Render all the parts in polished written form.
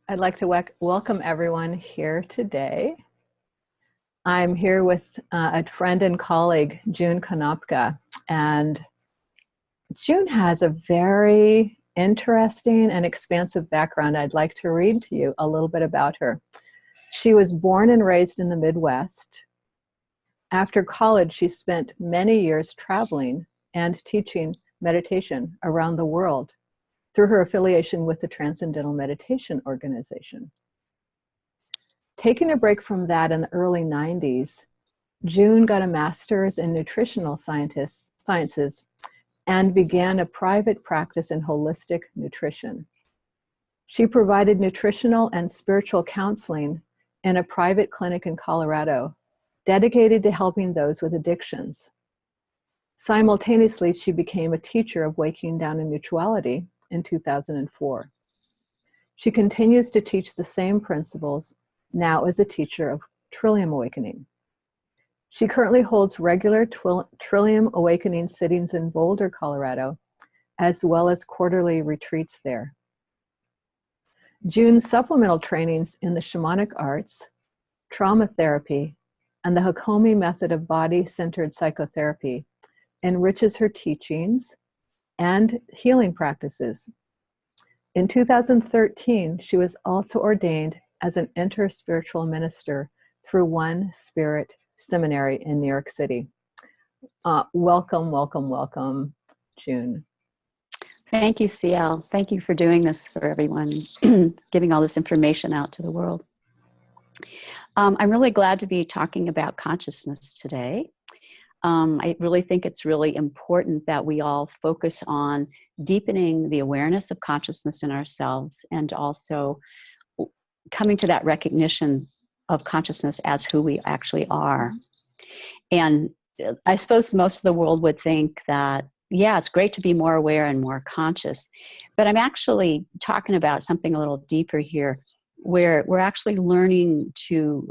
I'd like to welcome everyone here today. I'm here with a friend and colleague, June Konopka, and June has a very interesting and expansive background. I'd like to read to you a little bit about her. She was born and raised in the Midwest. After college, she spent many years traveling and teaching meditation around the world through her affiliation with the Transcendental Meditation organization. Taking a break from that in the early 90s, June got a master's in Nutritional Sciences and began a private practice in holistic nutrition. She provided nutritional and spiritual counseling in a private clinic in Colorado, dedicated to helping those with addictions. Simultaneously, she became a teacher of Waking Down in Mutuality in 2004. She continues to teach the same principles now as a teacher of Trillium Awakening. She currently holds regular Trillium Awakening sittings in Boulder, Colorado, as well as quarterly retreats there. June's supplemental trainings in the shamanic arts, trauma therapy, and the Hakomi method of body-centered psychotherapy enriches her teachings and healing practices. In 2013, she was also ordained as an interspiritual minister through One Spirit Seminary in New York City. Welcome, welcome, welcome, June. Thank you, Cielle. Thank you for doing this for everyone, giving all this information out to the world. I'm really glad to be talking about consciousness today. I really think it's really important that we all focus on deepening the awareness of consciousness in ourselves and also coming to that recognition of consciousness as who we actually are. And I suppose most of the world would think that, yeah, it's great to be more aware and more conscious, but I'm actually talking about something a little deeper here, where we're actually learning to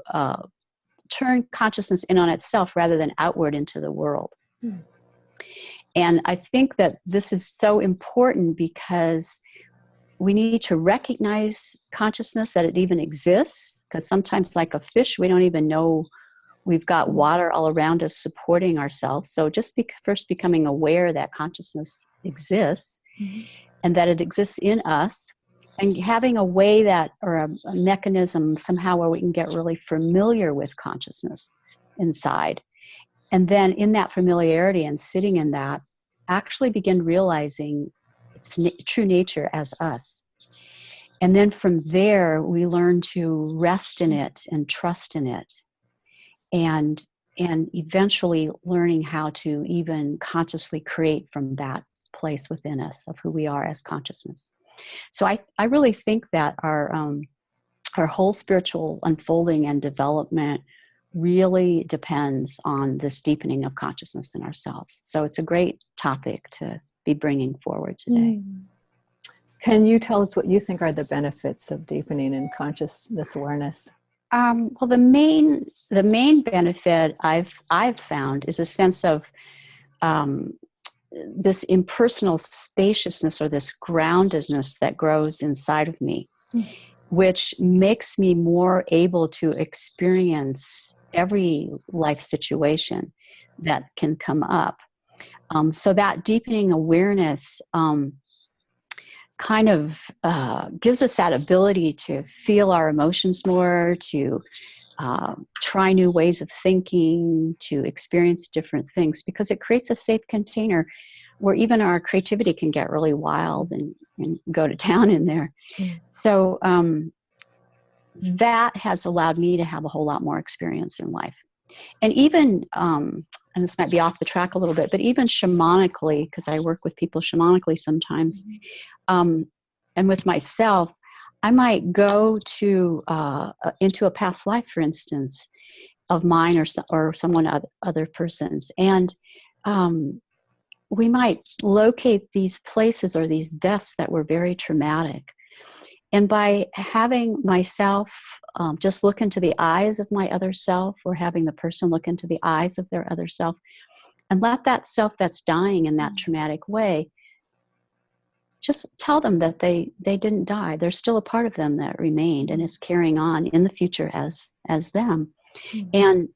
turn consciousness in on itself rather than outward into the world. And I think that this is so important because we need to recognize consciousness, that it even exists, because sometimes, like a fish, we don't even know we've got water all around us supporting ourselves. So just first becoming aware that consciousness exists and that it exists in us, and having a way that, or a mechanism somehow where we can get really familiar with consciousness inside. And then in that familiarity and sitting in that, actually begin realizing its true nature as us. And then from there, we learn to rest in it and trust in it. And eventually learning how to even consciously create from that place within us of who we are as consciousness. So I really think that our whole spiritual unfolding and development really depends on this deepening of consciousness in ourselves. So it's a great topic to be bringing forward today. Can you tell us what you think are the benefits of deepening in consciousness awareness? Well, the main benefit I've found is a sense of this impersonal spaciousness, or this groundedness that grows inside of me, which makes me more able to experience every life situation that can come up. So that deepening awareness kind of gives us that ability to feel our emotions more, to try new ways of thinking, to experience different things, because it creates a safe container where even our creativity can get really wild and go to town in there. So that has allowed me to have a whole lot more experience in life. And even, and this might be off the track a little bit, but even shamanically, because I work with people shamanically sometimes, and with myself, I might go to into a past life, for instance, of mine or someone other person's, and we might locate these places or these deaths that were very traumatic. And by having myself just look into the eyes of my other self, or having the person look into the eyes of their other self, and let that self that's dying in that traumatic way just tell them that they didn't die. There's still a part of them that remained and is carrying on in the future as them. Mm-hmm. And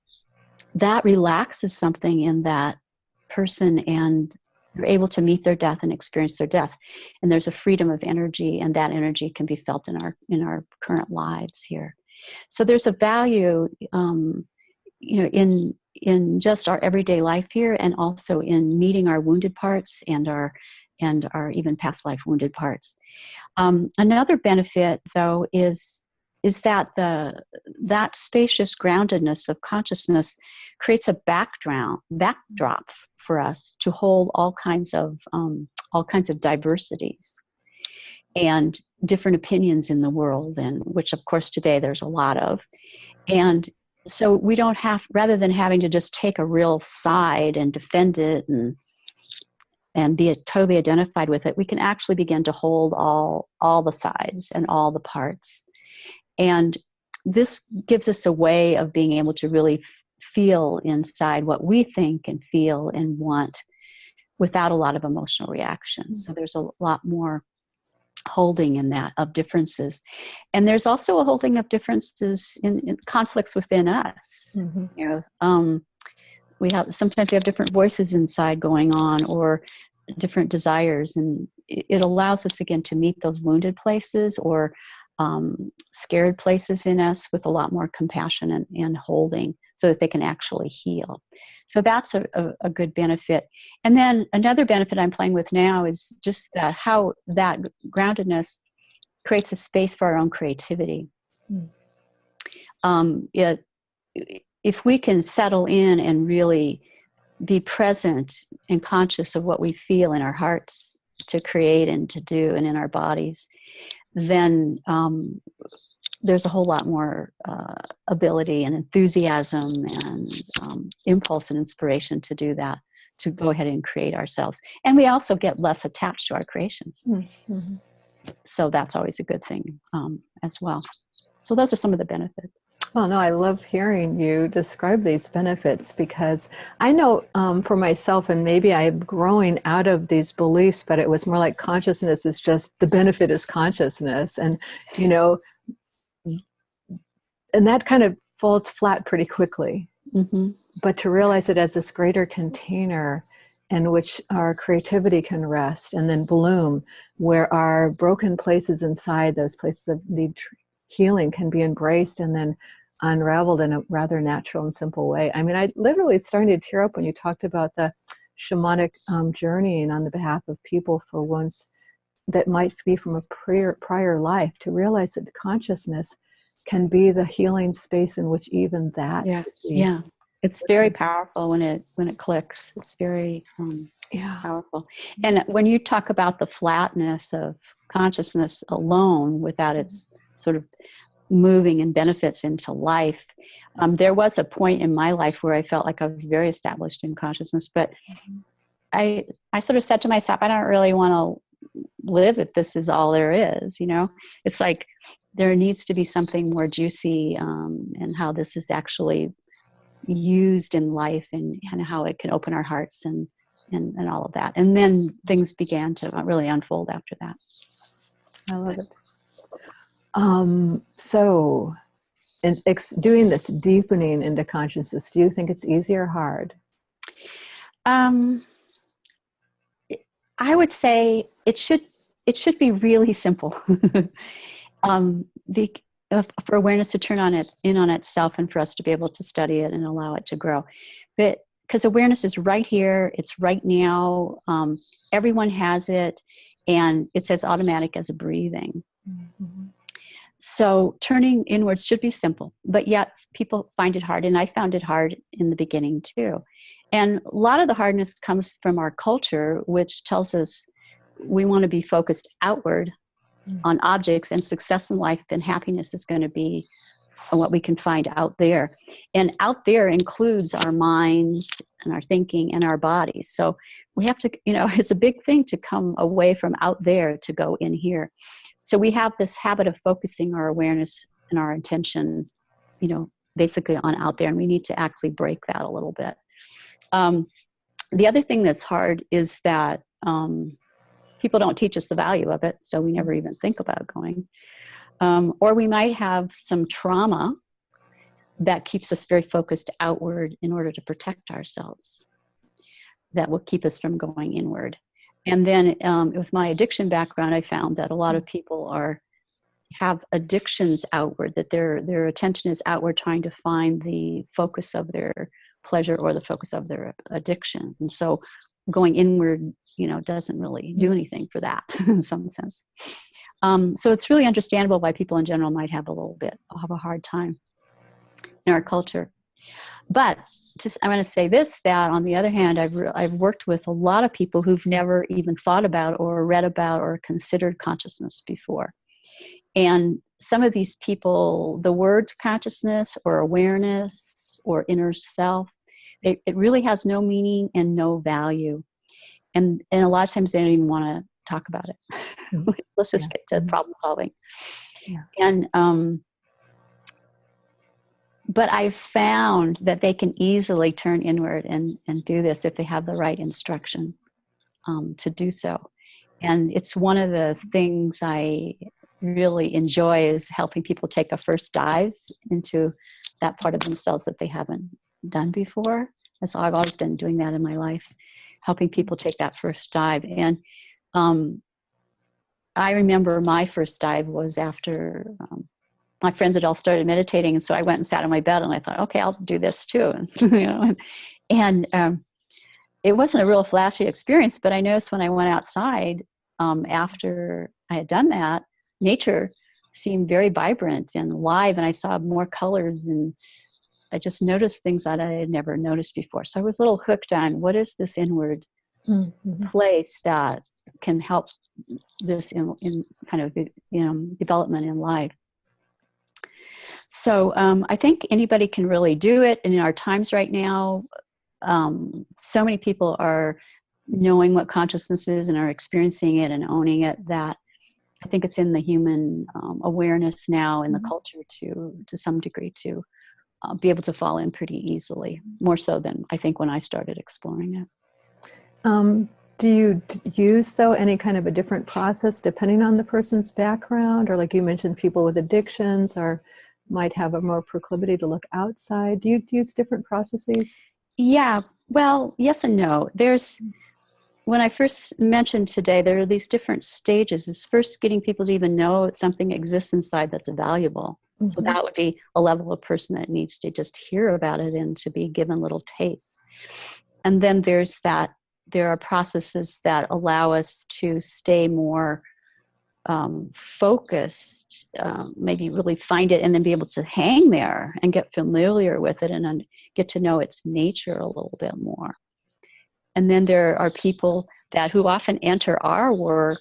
that relaxes something in that person, and they're able to meet their death and experience their death. And there's a freedom of energy, and that energy can be felt in our current lives here. So there's a value, in just our everyday life here, and also in meeting our wounded parts and our even past life wounded parts. Another benefit, though, is that that spacious groundedness of consciousness creates a backdrop for us to hold all kinds of diversities and different opinions in the world, and which of course today there's a lot of. And so we don't have, rather than having to just take a real side and defend it and be totally identified with it, we can actually begin to hold all the sides and all the parts. And this gives us a way of being able to really feel inside what we think and feel and want without a lot of emotional reaction. So there's a lot more holding in that of differences. And there's also a holding of differences in conflicts within us. Mm-hmm. Sometimes we have different voices inside going on, or different desires, and it allows us again to meet those wounded places or scared places in us with a lot more compassion and holding, so that they can actually heal. So that's a good benefit. And then another benefit I'm playing with now is just that how that groundedness creates a space for our own creativity. If we can settle in and really be present and conscious of what we feel in our hearts to create and to do, and in our bodies, then there's a whole lot more ability and enthusiasm and impulse and inspiration to do that, to go ahead and create ourselves. And we also get less attached to our creations. Mm-hmm. So that's always a good thing as well. So those are some of the benefits. Well, no, I love hearing you describe these benefits, because I know for myself, and maybe I'm growing out of these beliefs, but it was more like consciousness is just, the benefit is consciousness. And, and that kind of falls flat pretty quickly. Mm-hmm. But to realize it as this greater container in which our creativity can rest and then bloom, where our broken places inside, those places of need healing, can be embraced and then unraveled in a rather natural and simple way. I mean, I literally started to tear up when you talked about the shamanic journeying on the behalf of people for wounds that might be from a prior life, to realize that the consciousness can be the healing space in which even that. Yeah. It's very powerful when it clicks. It's very powerful. And when you talk about the flatness of consciousness alone, without its sort of moving and benefits into life, there was a point in my life where I felt like I was very established in consciousness, but I sort of said to myself, I don't really want to live if this is all there is. It's like there needs to be something more juicy, and how this is actually used in life, and how it can open our hearts and all of that. And then things began to really unfold after that. I love it. So doing this deepening into consciousness, do you think it's easy or hard? I would say it should be really simple. For awareness to turn in on itself, and for us to be able to study it and allow it to grow. But because awareness is right here, it's right now, everyone has it, and it's as automatic as a breathing. Mm-hmm. So turning inwards should be simple, but yet people find it hard, and I found it hard in the beginning too. And a lot of the hardness comes from our culture, which tells us we want to be focused outward on objects, and success in life and happiness is going to be what we can find out there. And out there includes our minds and our thinking and our bodies. So we have to, it's a big thing to come away from out there to go in here. So we have this habit of focusing our awareness and our intention, basically on out there, and we need to actually break that a little bit. The other thing that's hard is that people don't teach us the value of it, so we never even think about going. Or we might have some trauma that keeps us very focused outward in order to protect ourselves. That will keep us from going inward. And then with my addiction background, I found that a lot of people have addictions outward, that their attention is outward, trying to find the focus of their pleasure or the focus of their addiction. And so going inward, doesn't really do anything for that in some sense. So it's really understandable why people in general might have a hard time in our culture. But I want to say this, that on the other hand, I've worked with a lot of people who've never even thought about or read about or considered consciousness before. And some of these people, the words consciousness or awareness or inner self, it really has no meaning and no value. And a lot of times they don't even want to talk about it. Mm-hmm. Let's just get to problem solving. Yeah. And but I've found that they can easily turn inward and do this if they have the right instruction to do so. And it's one of the things I really enjoy, is helping people take a first dive into that part of themselves that they haven't done before. So I've always been doing that in my life, helping people take that first dive. And I remember my first dive was after my friends had all started meditating, and so I went and sat on my bed, and I thought, okay, I'll do this too. And it wasn't a real flashy experience, but I noticed when I went outside after I had done that, nature seemed very vibrant and alive, and I saw more colors, and I just noticed things that I had never noticed before. So I was a little hooked on what is this inward place that can help this in kind of development in life. So I think anybody can really do it. And in our times right now, so many people are knowing what consciousness is and are experiencing it and owning it, that I think it's in the human awareness now in the culture to some degree to be able to fall in pretty easily, more so than I think when I started exploring it. Do you use any kind of a different process depending on the person's background? Or like you mentioned, people with addictions or might have a more proclivity to look outside. Do you use different processes? Yeah, well, yes and no. When I first mentioned today, there are these different stages. It's first getting people to even know that something exists inside that's valuable. Mm-hmm. So that would be a level of person that needs to just hear about it and to be given little tastes. And then there are processes that allow us to stay more focused, maybe really find it and then be able to hang there and get familiar with it and get to know its nature a little bit more. And then there are people who often enter our work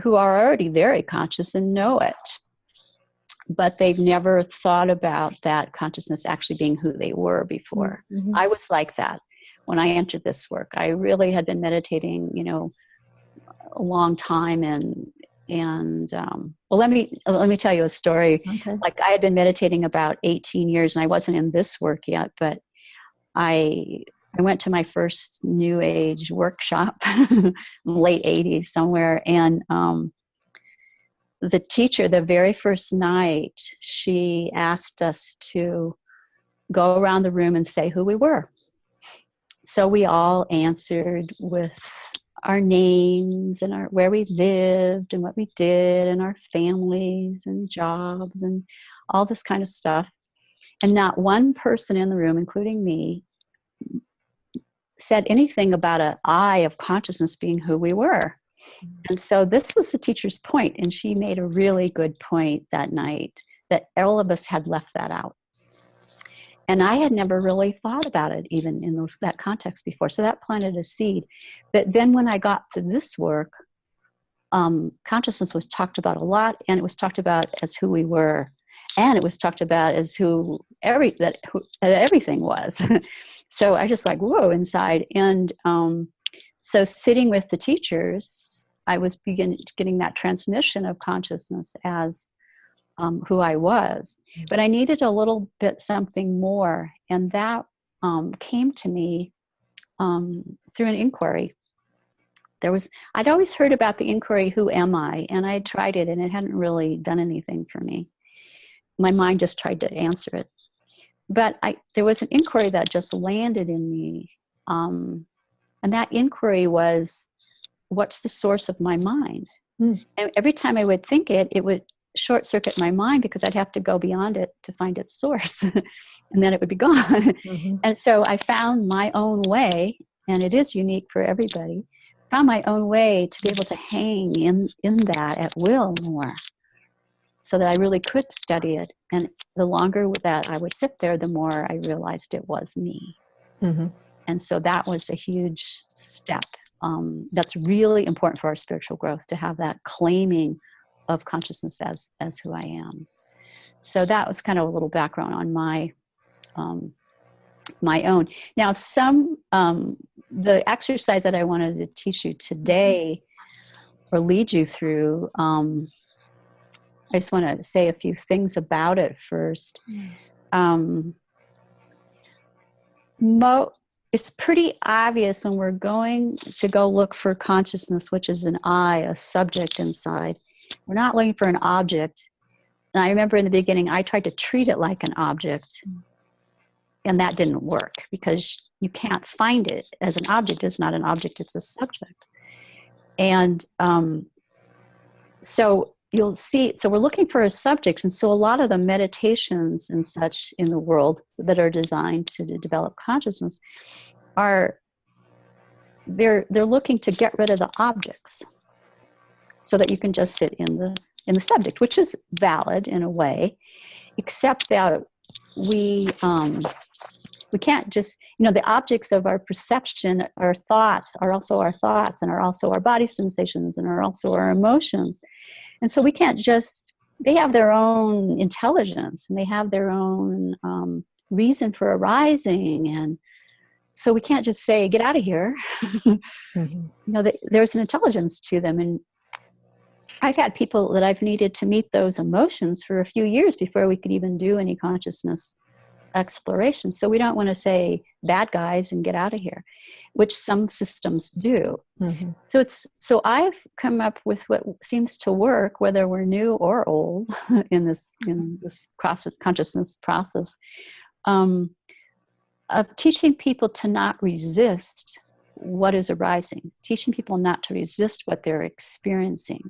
who are already very conscious and know it, but they've never thought about that consciousness actually being who they were before. Mm-hmm. I was like that when I entered this work. I really had been meditating, a long time, well, let me tell you a story. Okay. Like I had been meditating about 18 years, and I wasn't in this work yet, but I went to my first New Age workshop, late 80s somewhere, and the teacher, the very first night, she asked us to go around the room and say who we were. So we all answered with our names and where we lived and what we did and our families and jobs and all this kind of stuff. And not one person in the room, including me, said anything about an I of consciousness being who we were. And so this was the teacher's point, and she made a really good point that night, that all of us had left that out. And I had never really thought about it even in that context before. So that planted a seed. But then when I got to this work, consciousness was talked about a lot, and it was talked about as who we were, and it was talked about as who everything was. So I just like, whoa, inside. And so sitting with the teachers, I was getting that transmission of consciousness as who I was. But I needed a little bit something more. And that came to me through an inquiry. I'd always heard about the inquiry, who am I? And I tried it and it hadn't really done anything for me. My mind just tried to answer it. But there was an inquiry that just landed in me. And that inquiry was, what's the source of my mind? And every time I would think it, it would short circuit my mind because I'd have to go beyond it to find its source. And then it would be gone. And so I found my own way, and it is unique for everybody, found my own way to be able to hang in that at will more, so that I really could study it. And the longer that I would sit there, the more I realized it was me. And so that was a huge step. That's really important for our spiritual growth, to have that claiming of consciousness as who I am. So that was kind of a little background on my own. Now, the exercise that I wanted to teach you today, or lead you through, I just want to say a few things about it first. It's pretty obvious when we're going to go look for consciousness, which is an I, a subject inside. We're not looking for an object. And I remember in the beginning, I tried to treat it like an object. And that didn't work, because you can't find it as an object. It's not an object, it's a subject. And so you'll see, so we're looking for a subject. And so a lot of the meditations and such in the world that are designed to develop consciousness they're looking to get rid of the objects so that you can just sit in the subject, which is valid in a way, except that we can't just, the objects of our perception, our thoughts are also our thoughts, and are also our body sensations, and are also our emotions. And so we can't just, they have their own intelligence, and they have their own reason for arising. And so we can't just say, get out of here. There's an intelligence to them. And I've had people that I've needed to meet those emotions for a few years before we could even do any consciousness exploration. So we don't want to say bad guys and get out of here, which some systems do. So I've come up with what seems to work, whether we're new or old in this consciousness process, of teaching people to not resist what is arising, teaching people not to resist what they're experiencing.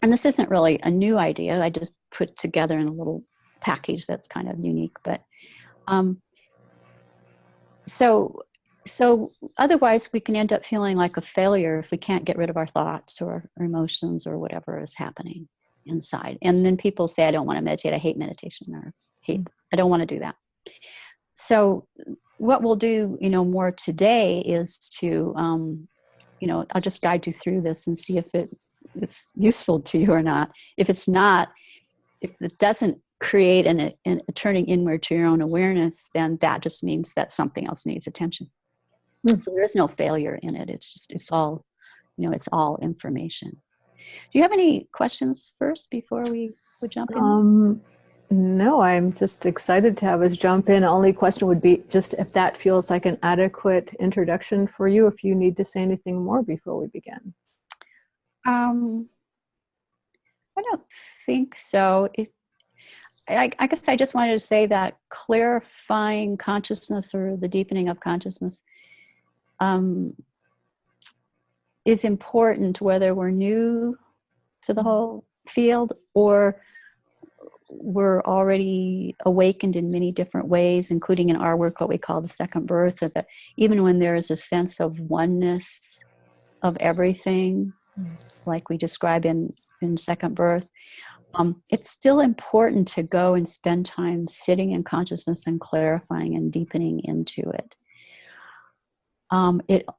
And this isn't really a new idea. I just put together in a little package that's kind of unique. But so otherwise we can end up feeling like a failure if we can't get rid of our thoughts or emotions or whatever is happening inside. And then people say, I don't want to meditate. I hate meditation, or I don't want to do that. So what we'll do, more today is to, I'll just guide you through this and see if it's useful to you or not. If it's not, if it doesn't create a turning inward to your own awareness, then that just means that something else needs attention. So there is no failure in it. It's all information. Do you have any questions first before we would jump in? No, I'm just excited to have us jump in. Only question would be just if that feels like an adequate introduction for you, if you need to say anything more before we begin. I don't think so. I guess I just wanted to say that clarifying consciousness, or the deepening of consciousness, is important, whether we're new to the whole field or we're already awakened in many different ways, including in our work, what we call the second birth. That even when there is a sense of oneness of everything, like we describe in second birth, it's still important to go and spend time sitting in consciousness and clarifying and deepening into it.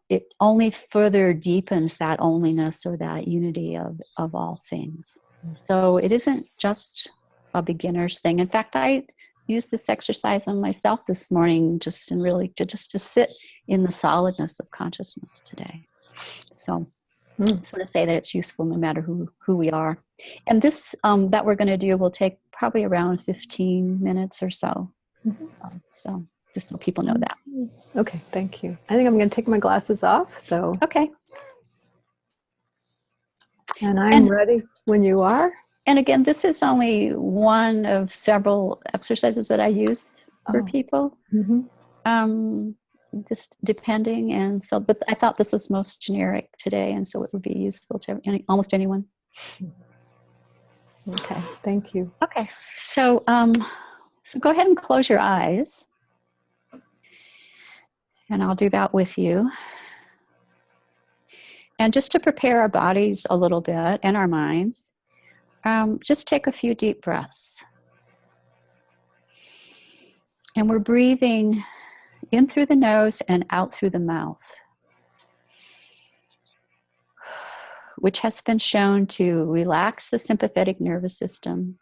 It only further deepens that onlyness, or that unity of all things. So it isn't just a beginner's thing. In fact, I used this exercise on myself this morning, just to sit in the solidness of consciousness today. So I just want to say that it's useful no matter who we are. And this that we're going to do will take probably around 15 minutes or so. So just so people know that. Okay, thank you. I think I'm going to take my glasses off. So, Okay. and I'm ready when you are. And again, this is only one of several exercises that I use for people. Just depending, and so, but I thought this was most generic today, and so it would be useful to almost anyone. Okay, thank you. Okay, so so go ahead and close your eyes, and I'll do that with you. And just to prepare our bodies a little bit and our minds, just take a few deep breaths, and we're breathing in through the nose and out through the mouth, which has been shown to relax the sympathetic nervous system,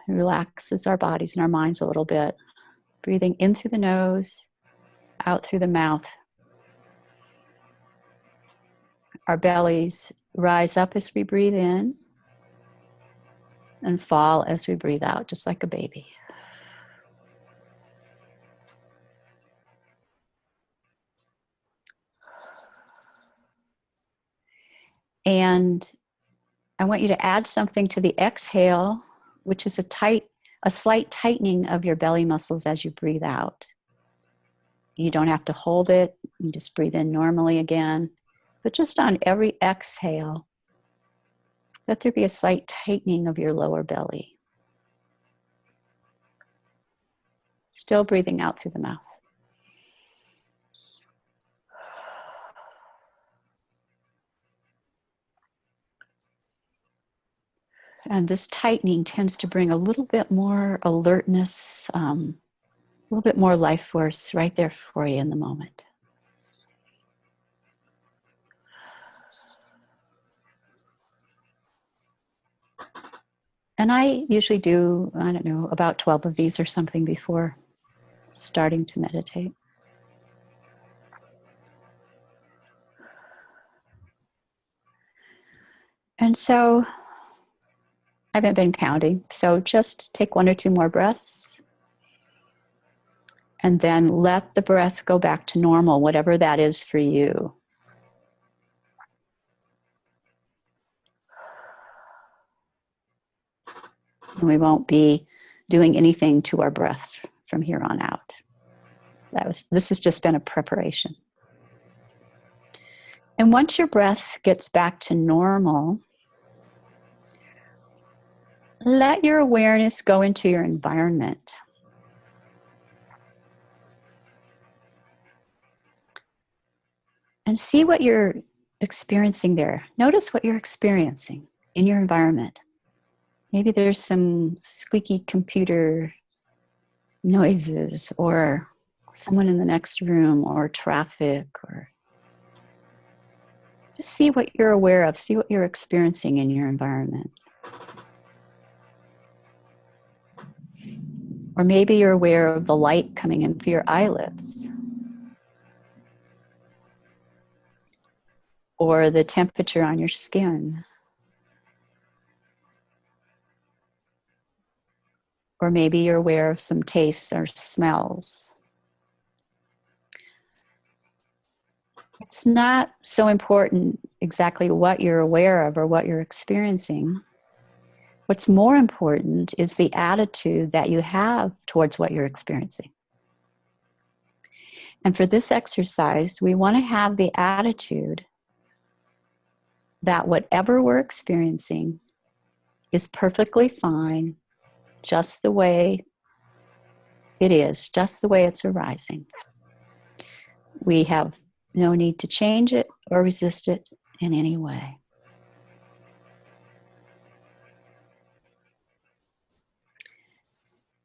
relaxes our bodies and our minds a little bit. Breathing in through the nose, out through the mouth. Our bellies rise up as we breathe in and fall as we breathe out, just like a baby. And I want you to add something to the exhale, which is a slight tightening of your belly muscles as you breathe out. You don't have to hold it. You just breathe in normally again. But just on every exhale, let there be a slight tightening of your lower belly. Still breathing out through the mouth. And this tightening tends to bring a little bit more alertness, a little bit more life force right there for you in the moment. And I usually do, I don't know, about 12 of these or something before starting to meditate. And so I haven't been counting, so just take one or two more breaths and then let the breath go back to normal, whatever that is for you. And we won't be doing anything to our breath from here on out. This has just been a preparation. And once your breath gets back to normal, let your awareness go into your environment. And see what you're experiencing there. Notice what you're experiencing in your environment. Maybe there's some squeaky computer noises, or someone in the next room, or traffic, or just see what you're aware of. See what you're experiencing in your environment. Or maybe you're aware of the light coming in through your eyelids, or the temperature on your skin, or maybe you're aware of some tastes or smells. It's not so important exactly what you're aware of or what you're experiencing. What's more important is the attitude that you have towards what you're experiencing. And for this exercise, we want to have the attitude that whatever we're experiencing is perfectly fine, just the way it is, just the way it's arising. We have no need to change it or resist it in any way.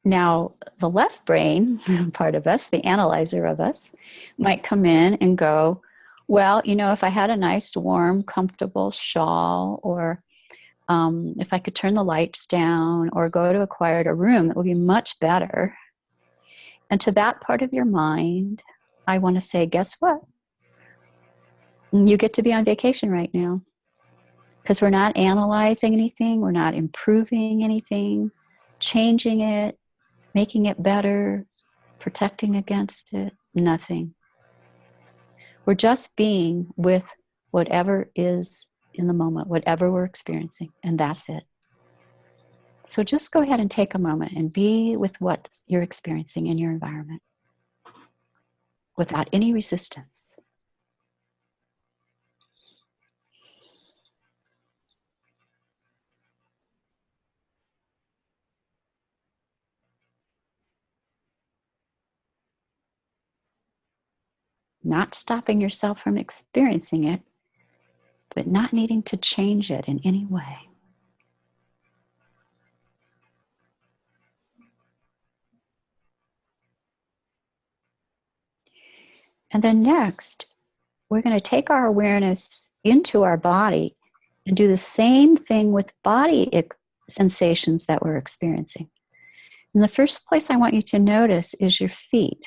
Now, the left brain part of us, the analyzer of us, might come in and go, well, you know, if I had a nice, warm, comfortable shawl, or if I could turn the lights down or go to a quieter room, it would be much better. And to that part of your mind, I want to say, guess what? You get to be on vacation right now, because we're not analyzing anything. We're not improving anything, changing it. making it better, protecting against it, nothing. We're just being with whatever is in the moment, whatever we're experiencing, and that's it. So just go ahead and take a moment and be with what you're experiencing in your environment without any resistance. Not stopping yourself from experiencing it, but not needing to change it in any way. And then next, we're going to take our awareness into our body and do the same thing with body sensations that we're experiencing. And the first place I want you to notice is your feet.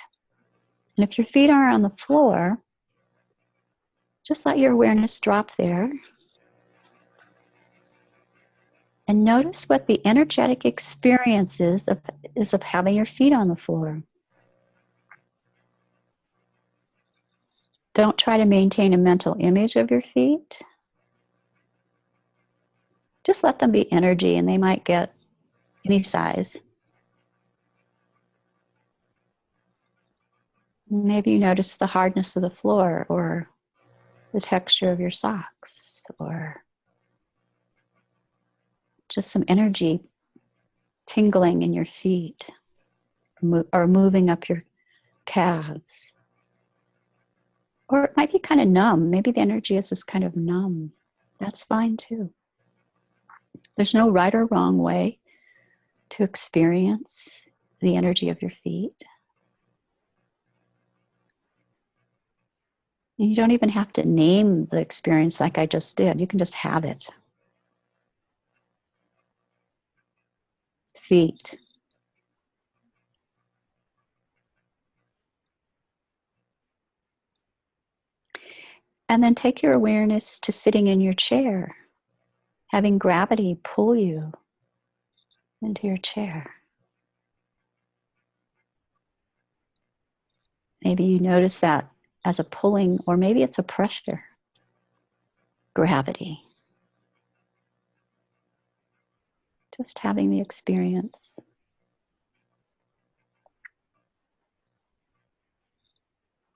And if your feet are on the floor, just let your awareness drop there. And notice what the energetic experience is of having your feet on the floor. Don't try to maintain a mental image of your feet. Just let them be energy, and they might get any size. Maybe you notice the hardness of the floor, or the texture of your socks, or just some energy tingling in your feet, or moving up your calves. Or it might be kind of numb. Maybe the energy is just kind of numb. That's fine too. There's no right or wrong way to experience the energy of your feet. And you don't even have to name the experience like I just did. You can just have it. Feet. And then take your awareness to sitting in your chair, having gravity pull you into your chair. Maybe you notice that as a pulling, or maybe it's a pressure, gravity. Just having the experience.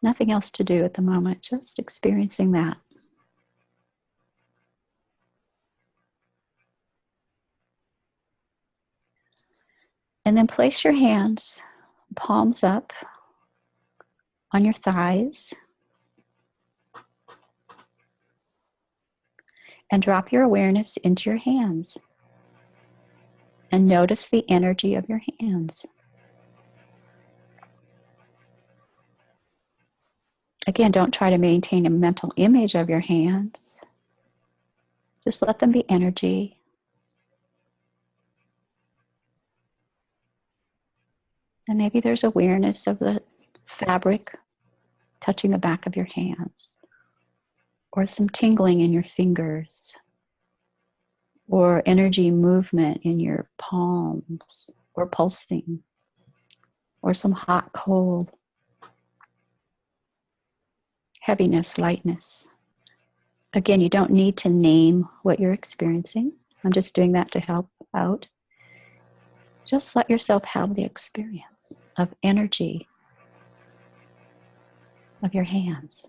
Nothing else to do at the moment, just experiencing that. And then place your hands, palms up, on your thighs. And drop your awareness into your hands. And notice the energy of your hands. Again, don't try to maintain a mental image of your hands. Just let them be energy. And maybe there's awareness of the fabric touching the back of your hands, or some tingling in your fingers, or energy movement in your palms, or pulsing, or some hot, cold, heaviness, lightness. Again, you don't need to name what you're experiencing. I'm just doing that to help out. Just let yourself have the experience of energy of your hands.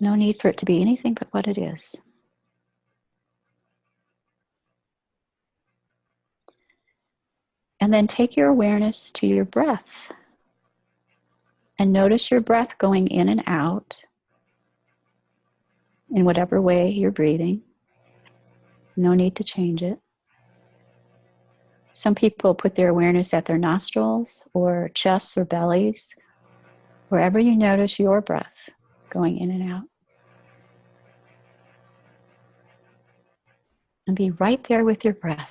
No need for it to be anything but what it is. And then take your awareness to your breath. And notice your breath going in and out in whatever way you're breathing. No need to change it. Some people put their awareness at their nostrils or chests or bellies, wherever you notice your breath going in and out. And be right there with your breath.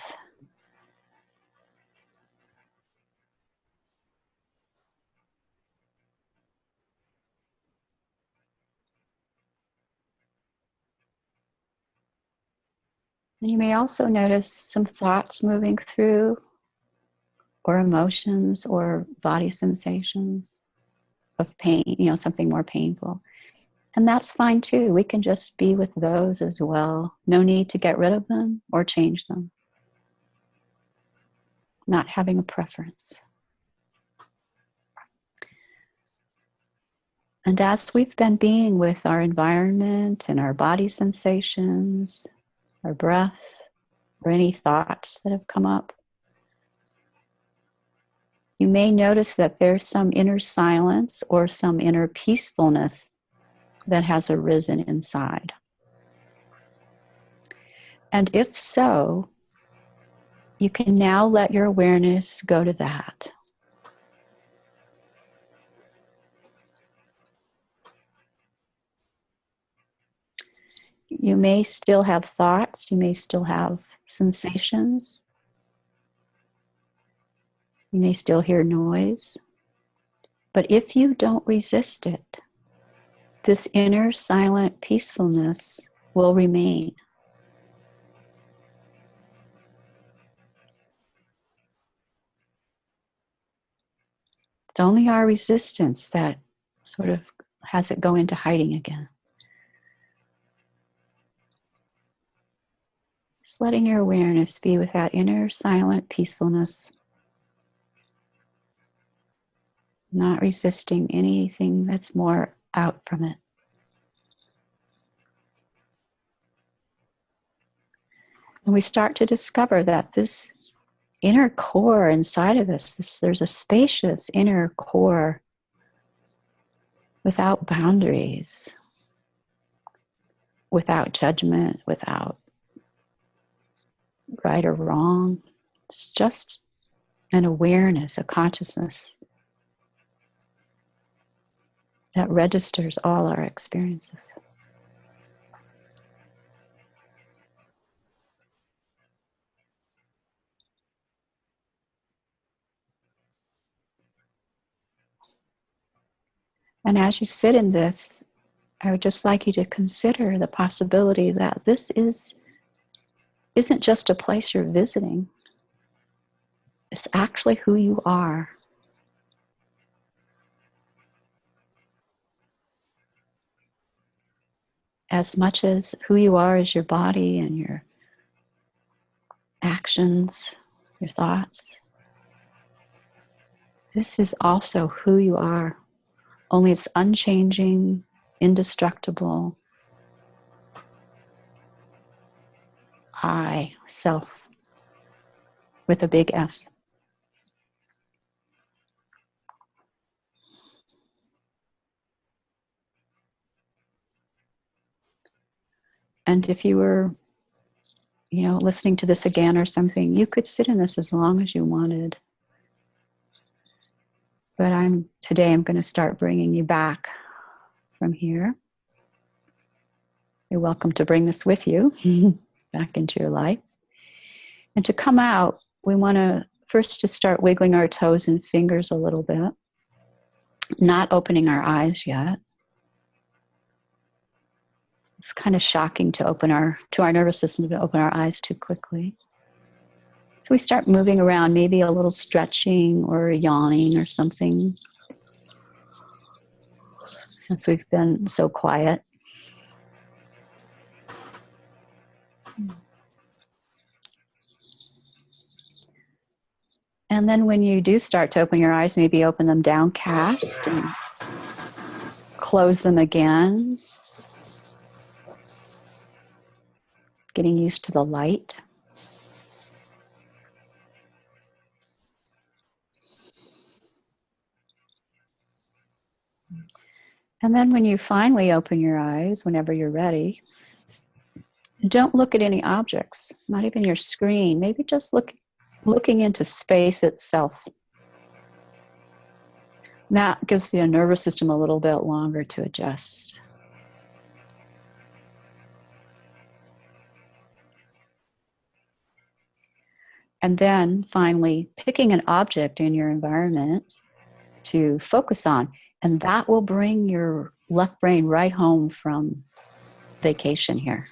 And you may also notice some thoughts moving through, or emotions, or body sensations of pain, something more painful. And that's fine too. We can just be with those as well. No need to get rid of them or change them. Not having a preference. And as we've been being with our environment and our body sensations, our breath, or any thoughts that have come up, you may notice that there's some inner silence or some inner peacefulness that has arisen inside. And if so, you can now let your awareness go to that. You may still have thoughts, you may still have sensations, you may still hear noise, but if you don't resist it, this inner silent peacefulness will remain. It's only our resistance that sort of has it go into hiding again. Just letting your awareness be with that inner silent peacefulness. Not resisting anything that's more out from it. And we start to discover that this inner core inside of us, there's a spacious inner core without boundaries, without judgment, without right or wrong. It's just an awareness, a consciousness that registers all our experiences. And as you sit in this, I would just like you to consider the possibility that this isn't just a place you're visiting. It's actually who you are. As much as who you are is your body and your actions, your thoughts. This is also who you are. Only it's unchanging, indestructible. I, self, with a big S. And if you were, listening to this again or something, you could sit in this as long as you wanted. But today I'm going to start bringing you back from here. You're welcome to bring this with you back into your life. And to come out, we want to first just start wiggling our toes and fingers a little bit, not opening our eyes yet. It's kind of shocking to our nervous system to open our eyes too quickly. So we start moving around, maybe a little stretching or yawning or something, since we've been so quiet. And then when you do start to open your eyes, maybe open them downcast and close them again. Getting used to the light. And then when you finally open your eyes, whenever you're ready, don't look at any objects, not even your screen. Maybe just looking into space itself. That gives the nervous system a little bit longer to adjust. And then finally, picking an object in your environment to focus on, and that will bring your left brain right home from vacation here.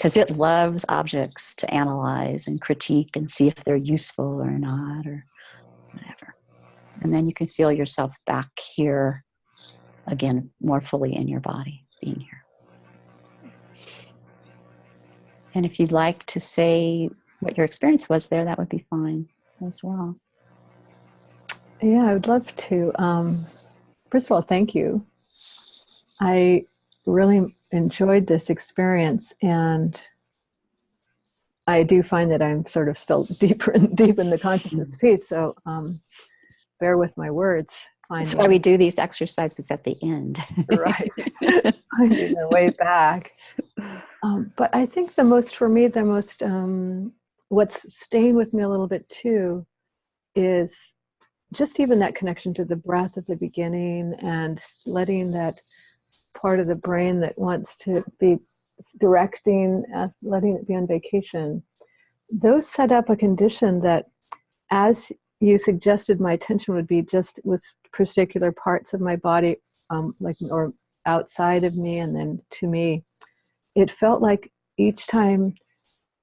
because it loves objects to analyze and critique and see if they're useful or not or whatever. And then you can feel yourself back here again, more fully in your body, being here. And if you'd like to say what your experience was there, that would be fine as well. Yeah, I would love to. First of all, thank you. I really enjoyed this experience, and I do find that I'm sort of still deep in the consciousness piece, so bear with my words. That's why we do these exercises at the end. Right. Finding the way back. But I think the most, what's staying with me a little bit too, is just even that connection to the breath at the beginning and letting that part of the brain that wants to be directing, letting it be on vacation. Those set up a condition that, as you suggested, my attention would be just with particular parts of my body, or outside of me and then to me. It felt like each time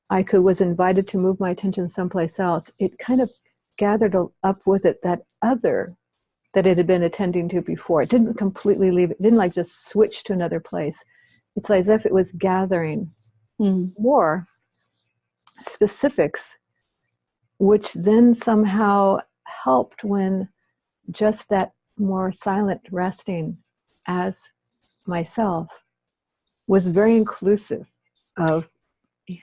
I was invited to move my attention someplace else, it kind of gathered up with it that other that it had been attending to before. It didn't completely leave. It didn't like just switch to another place. It's as if it was gathering more specifics, which then somehow helped when just that more silent resting as myself was very inclusive of the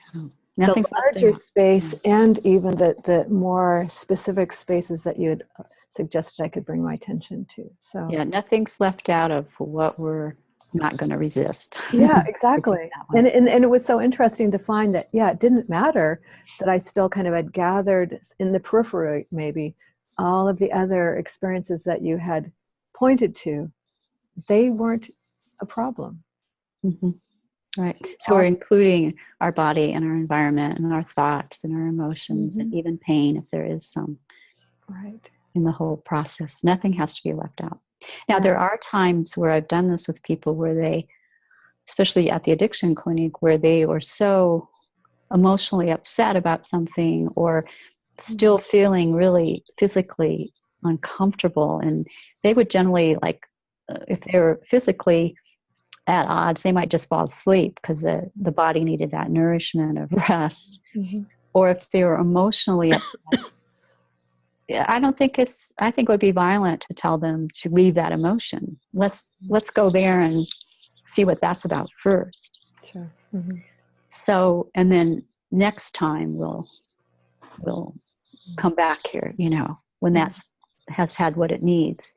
larger space and even the more specific spaces that you had suggested I could bring my attention to. So yeah, nothing's left out of what we're not going to resist. Yeah, exactly. And it was so interesting to find that, yeah, it didn't matter that I still kind of had gathered in the periphery, maybe, all of the other experiences that you had pointed to. They weren't a problem. Mm-hmm. Right. So we're including our body and our environment and our thoughts and our emotions and even pain, if there is some, right, in the whole process. Nothing has to be left out. Now, there are times where I've done this with people where they, especially at the addiction clinic, where they were so emotionally upset about something or still feeling really physically uncomfortable. And they would generally, if they were physically at odds, they might just fall asleep because the body needed that nourishment of rest. Or if they were emotionally upset, I think it would be violent to tell them to leave that emotion. Let's go there and see what that's about first. Sure. So, and then next time we'll come back here, when that has had what it needs.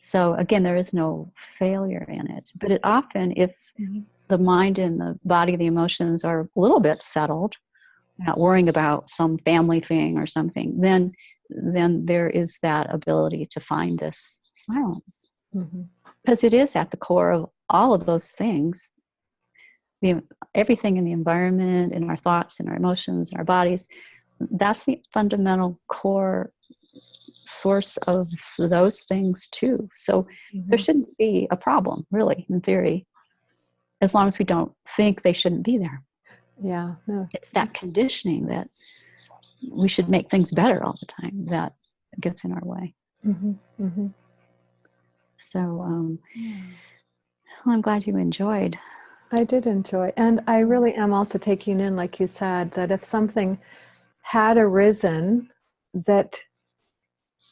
So again, there is no failure in it, but it often, if the mind and the body, the emotions are a little bit settled, not worrying about some family thing or something, then there is that ability to find this silence. Because it is at the core of all of those things. Everything in the environment, in our thoughts, in our emotions, in our bodies, that's the fundamental core source of those things too. So there shouldn't be a problem, really, in theory, as long as we don't think they shouldn't be there. Yeah, no. It's that conditioning that we should make things better all the time that gets in our way. So I'm glad you enjoyed. I did enjoy, and I really am also taking in, like you said, that if something had arisen that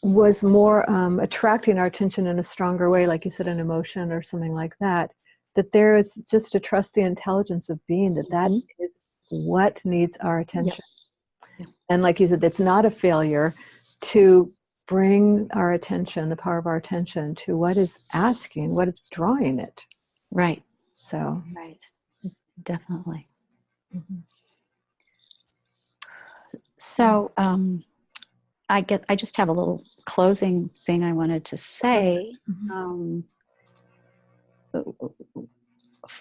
was more attracting our attention in a stronger way, like you said, an emotion or something like that, that there is just to trust the intelligence of being, that is what needs our attention. And like you said, it's not a failure to bring our attention, the power of our attention, to what is asking, what is drawing it. Right. So. Right. Definitely. So I just have a little closing thing I wanted to say.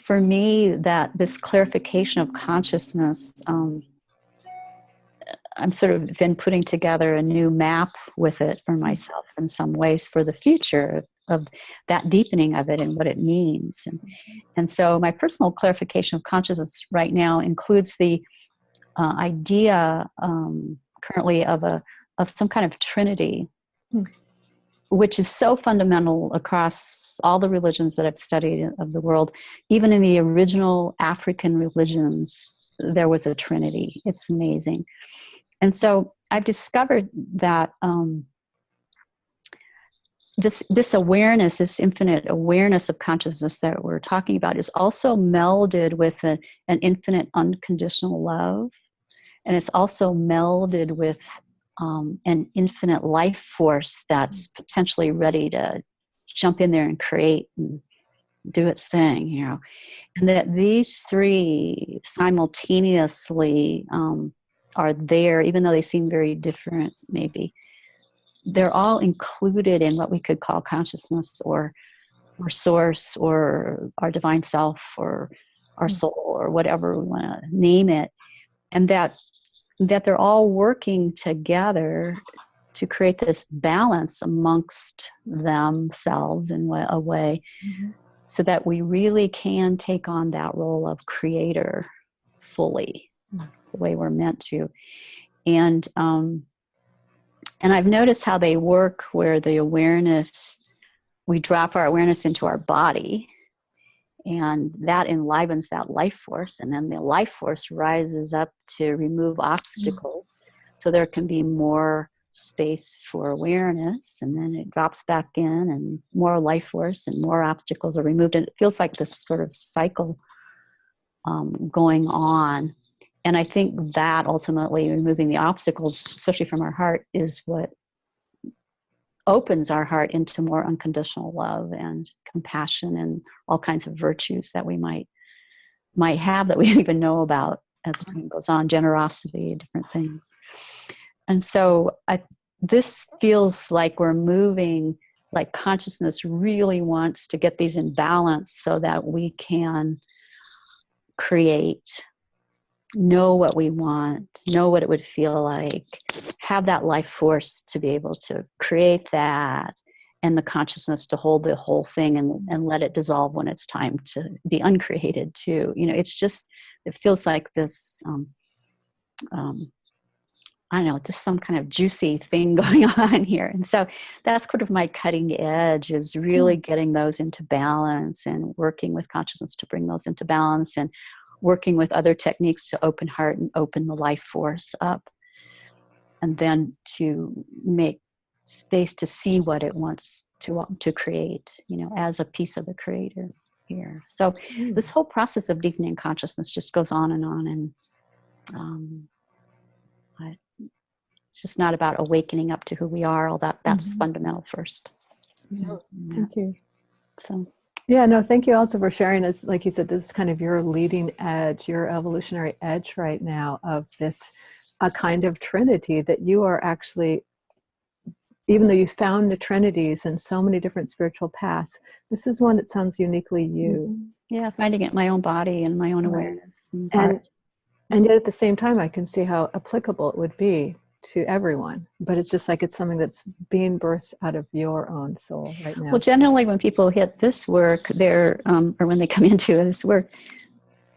For me, that this clarification of consciousness, I'm sort of been putting together a new map with it for myself in some ways for the future of that deepening of it and what it means. And so my personal clarification of consciousness right now includes the idea currently of some kind of Trinity, which is so fundamental across all the religions that I've studied of the world. Even in the original African religions, there was a Trinity. It's amazing. And so I've discovered that this awareness, this infinite awareness of consciousness that we're talking about, is also melded with an infinite unconditional love. And it's also melded with an infinite life force that's potentially ready to jump in there and create and do its thing, you know. And that these three simultaneously are there, even though they seem very different, maybe. They're all included in what we could call consciousness or source or our divine self or our soul or whatever we want to name it. And that they're all working together to create this balance amongst themselves in a way, so that we really can take on that role of creator fully, the way we're meant to. And I've noticed how they work, where the awareness, we drop our awareness into our body, and that enlivens that life force, and then the life force rises up to remove obstacles, so there can be more space for awareness, and then it drops back in, and more life force and more obstacles are removed, and it feels like this sort of cycle going on. And I think that ultimately removing the obstacles, especially from our heart, is what opens our heart into more unconditional love and compassion and all kinds of virtues that we might have that we don't even know about as time goes on, generosity, different things. And so this feels like we're moving, like consciousness really wants to get these in balance so that we can create, know what we want, know what it would feel like, have that life force to be able to create that, and the consciousness to hold the whole thing and let it dissolve when it's time to be uncreated too. You know, it's just, it feels like this, I don't know, just some kind of juicy thing going on here. And so that's sort of my cutting edge, is really getting those into balance and working with consciousness to bring those into balance, and working with other techniques to open heart and open the life force up, and then to make space to see what it wants to create, you know, as a piece of the creator here. So this whole process of deepening consciousness just goes on, and it's just not about awakening up to who we are. All that's fundamental first. Thank you. So. Yeah, no, thank you also for sharing this. Like you said, this is kind of your leading edge, your evolutionary edge right now of this, a kind of Trinity that you are actually, even though you found the Trinities in so many different spiritual paths, this is one that sounds uniquely you. Yeah, finding it in my own body and my own awareness. And yet at the same time, I can see how applicable it would be to everyone, but it's just like it's something that's being birthed out of your own soul right now. Well, generally when people hit this work, they're or when they come into this work,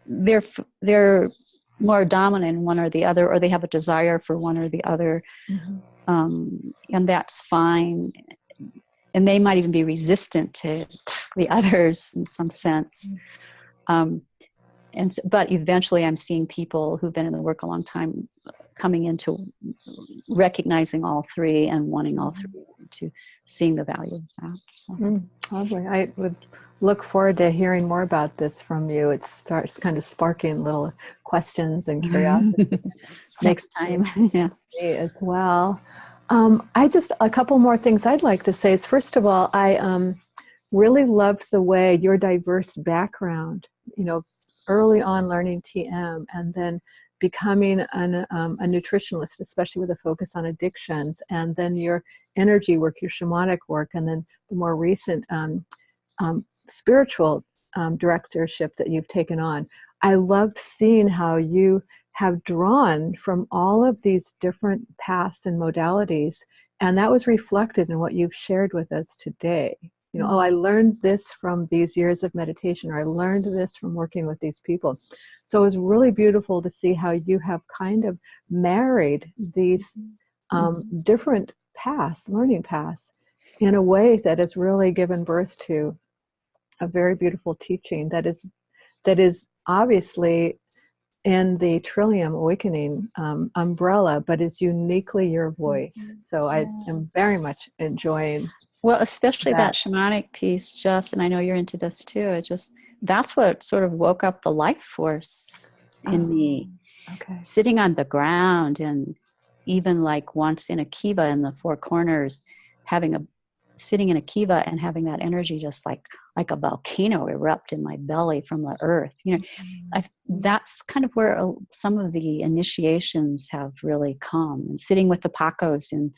they're more dominant in one or the other, or they have a desire for one or the other, and that's fine. And they might even be resistant to the others in some sense. But eventually I'm seeing people who've been in the work a long time coming into recognizing all three and wanting all three, to seeing the value of that. So. Lovely. I would look forward to hearing more about this from you. It starts kind of sparking little questions and curiosity. Next time. Yeah. As well. A couple more things I'd like to say is, first of all, I really loved the way your diverse background, you know, early on learning TM and then becoming a nutritionalist, especially with a focus on addictions, and then your energy work, your shamanic work, and then the more recent spiritual directorship that you've taken on. I loved seeing how you have drawn from all of these different paths and modalities, and that was reflected in what you've shared with us today. You know, oh, I learned this from these years of meditation, or I learned this from working with these people. So it was really beautiful to see how you have kind of married these different paths, learning paths, in a way that has really given birth to a very beautiful teaching that is obviously in the Trillium Awakening umbrella, but is uniquely your voice. So I am very much enjoying. Well, especially that shamanic piece, and I know you're into this too. That's what sort of woke up the life force in me. Okay. Sitting on the ground, and even like once in a kiva in the Four Corners, sitting in a kiva and having that energy just like a volcano erupt in my belly from the earth. You know, that's kind of where some of the initiations have really come. And sitting with the Pacos in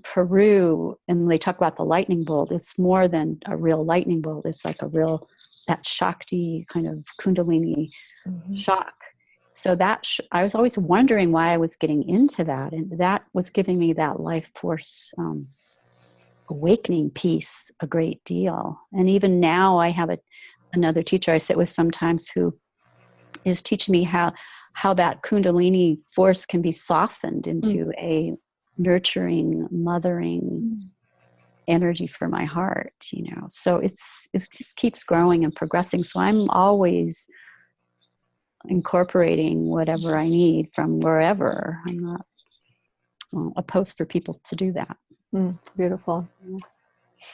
Peru, and they talk about the lightning bolt. It's more than a real lightning bolt. It's like that Shakti kind of Kundalini shock. So I was always wondering why I was getting into that, and that was giving me that life force awakening piece a great deal. And even now I have another teacher I sit with sometimes who is teaching me how that Kundalini force can be softened into a nurturing, mothering energy for my heart, you know. So it just keeps growing and progressing. So I'm always incorporating whatever I need from wherever. I'm not opposed for people to do that. Beautiful.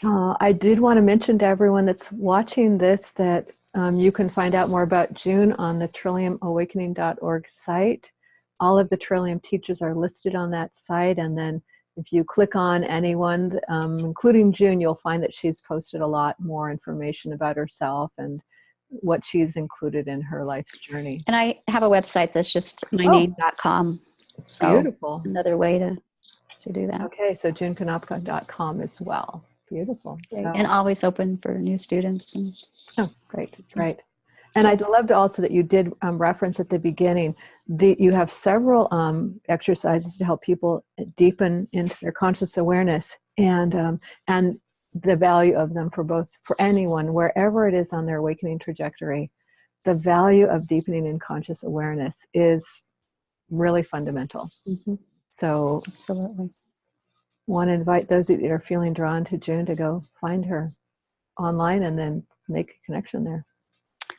I did want to mention to everyone that's watching this that you can find out more about June on the trilliumawakening.org site. All of the Trillium teachers are listed on that site, and then if you click on anyone, including June, you'll find that she's posted a lot more information about herself and what she's included in her life's journey. And I have a website that's just myname.com. Beautiful. Another way to do that. Okay, so junekonopka.com as well. Beautiful. And always open for new students. Great. And I'd love to also that you did reference at the beginning, you have several exercises to help people deepen into their conscious awareness, and the value of them for anyone, wherever it is on their awakening trajectory. The value of deepening in conscious awareness is really fundamental. So absolutely. Want to invite those that are feeling drawn to June to go find her online and then make a connection there.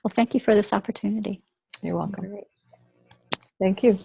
Well, thank you for this opportunity. You're welcome. Great. Thank you.